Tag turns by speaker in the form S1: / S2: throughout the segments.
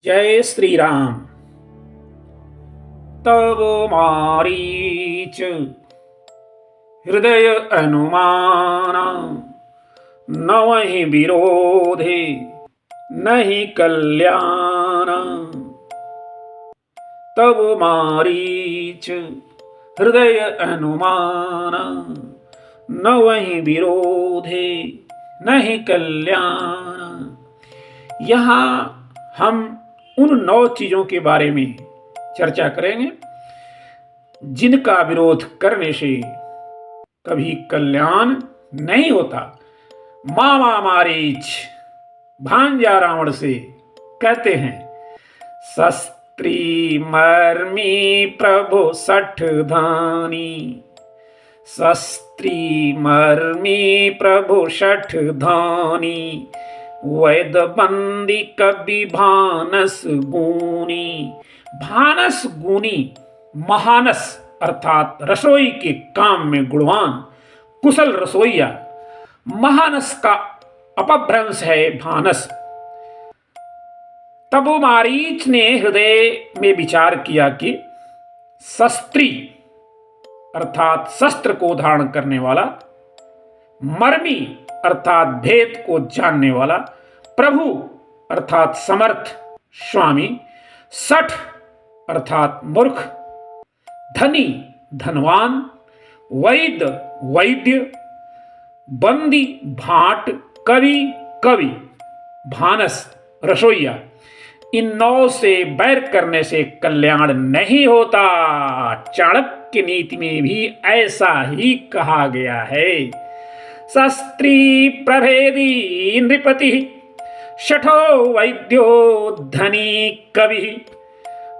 S1: जय श्री राम। तब मारीच हृदय अनुमाना, नवहि विरोधे नहीं कल्याण। तब मारीच हृदय अनुमाना, नवहि विरोधे नहीं कल्याण। यहाँ हम उन 9 चीजों के बारे में चर्चा करेंगे जिनका विरोध करने से कभी कल्याण नहीं होता। मामा मारीच भांजा रावण से कहते हैं, शस्त्री मर्मी प्रभु सठ धानी। शस्त्री मर्मी प्रभु सठ धानी, वैद बंदी कवि भानस गुनी। भानस गुनी, महानस अर्थात रसोई के काम में गुणवान, कुशल रसोईया। महानस का अपभ्रंश है भानस। तब मारीच ने हृदय में विचार किया कि शस्त्री अर्थात शस्त्र को धारण करने वाला, मर्मी अर्थात भेद को जानने वाला, प्रभु अर्थात समर्थ स्वामी, सठ अर्थात मूर्ख, धनी धनवान, वैद वैद्य, बंदी भाट, कवि कवि, भानस रसोईया। इन 9 से बैर करने से कल्याण नहीं होता। चाणक्य नीति में भी ऐसा ही कहा गया है। शस्त्री प्रभेदी नृपति, शठो वैद्यो धनी कवि,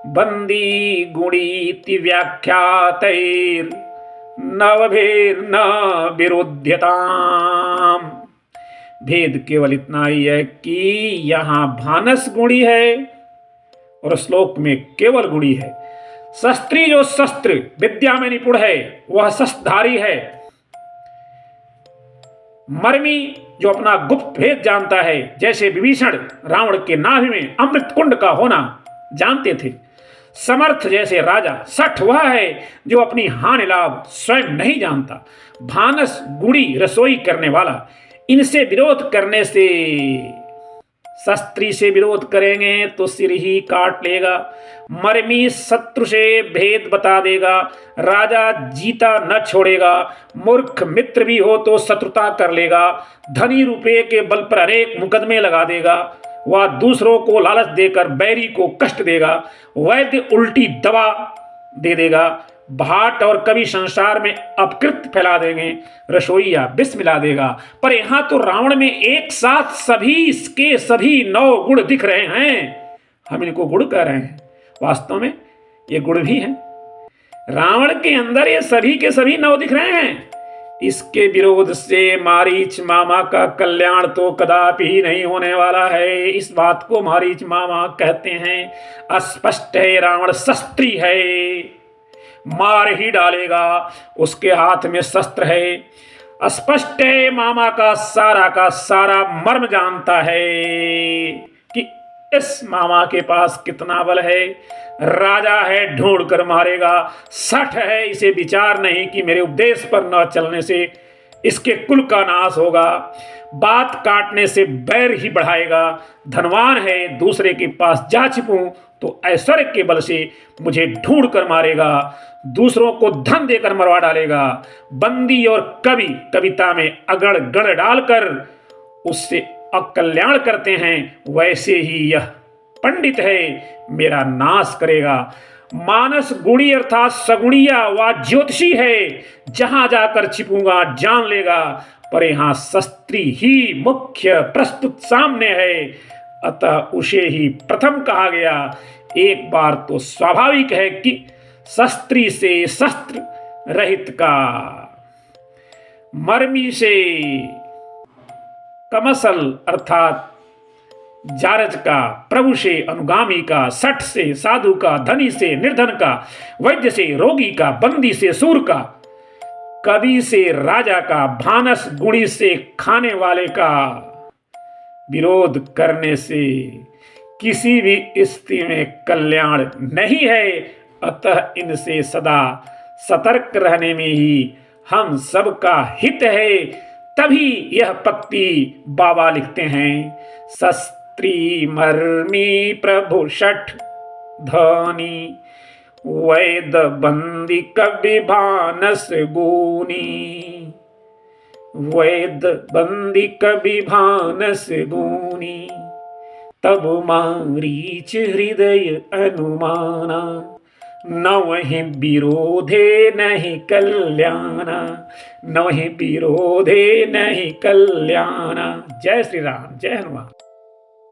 S1: बंदी गुणीति व्याख्यातैर नवभेर्न विरुध्यताम। भेद केवल इतना ही है कि यहाँ भानस गुणी है और श्लोक में केवल गुणी है। शस्त्री जो शस्त्र विद्या में निपुण है वह शस्त्रधारी है। मर्मी जो अपना गुप्त भेद जानता है, जैसे विभीषण रावण के नाभि में अमृत कुंड का होना जानते थे। समर्थ जैसे राजा। सठ वह है जो अपनी हानि लाभ स्वयं नहीं जानता। भानस गुणी रसोई करने वाला। इनसे विरोध करने से, शस्त्री से विरोध करेंगे तो सिर ही काट लेगा। मर्मी शत्रु से भेद बता देगा। राजा जीता न छोड़ेगा। मूर्ख मित्र भी हो तो शत्रुता कर लेगा। धनी रुपये के बल पर अनेक मुकदमे लगा देगा। वह दूसरों को लालच देकर बैरी को कष्ट देगा। वैद्य उल्टी दवा दे देगा। भाट और कवि संसार में अपकृत फैला देंगे। रसोईया विष मिला देगा। पर यहां तो रावण में एक साथ सभी इसके सभी 9 गुण दिख रहे हैं। हम इनको गुण कह रहे हैं, वास्तव में ये गुण भी हैं। रावण के अंदर ये सभी के सभी 9 दिख रहे हैं। इसके विरोध से मारीच मामा का कल्याण तो कदापि ही नहीं होने वाला है। इस बात को मारीच मामा कहते हैं। स्पष्ट है रावण शस्त्री है, मार ही डालेगा। उसके हाथ में शस्त्र है। स्पष्ट है मामा का सारा मर्म जानता है कि इस मामा के पास कितना बल है। राजा है, ढूंढ कर मारेगा। सठ है, इसे विचार नहीं कि मेरे उपदेश पर न चलने से इसके कुल का नाश होगा। बात काटने से बैर ही बढ़ाएगा। धनवान है, दूसरे के पास जा छिपूं तो ऐश्वर्य के बल से मुझे ढूंढ कर मारेगा। दूसरों को धन देकर मरवा डालेगा। बंदी और कवि कविता में अगड़ गण डालकर उससे अकल्याण करते हैं, वैसे ही यह पंडित है, मेरा नाश करेगा। मानस गुणी अर्थात सगुणिया व ज्योतिषी है, जहां जाकर छिपूंगा जान लेगा। पर यहां शस्त्री ही मुख्य प्रस्तुत सामने है, अतः उसे ही प्रथम कहा गया। एक बार तो स्वाभाविक है कि शस्त्री से शस्त्र रहित का, मर्मी से कमसल अर्थात जारज का, प्रभु से अनुगामी का, सठ से साधु का, धनी से निर्धन का, वैद्य से रोगी का, बंदी से सूर का, कवि से राजा का, भानस गुणी से खाने वाले का विरोध करने से किसी भी स्थिति में कल्याण नहीं है, अतः इनसे सदा सतर्क रहने में ही हम सबका हित है। तभी यह पक्ति बाबा लिखते हैं, शस्त्री मर्मी प्रभु शठ धनी, वैद बंदी कवि भानस गुनी, वैद बंदी कवि भानस गुनी, तब मारीच हृदय अनुमाना, न वही विरोधे नहीं कल्याणा, न वही विरोधे नहीं कल्याणा। जय श्री राम, जय हनुमान।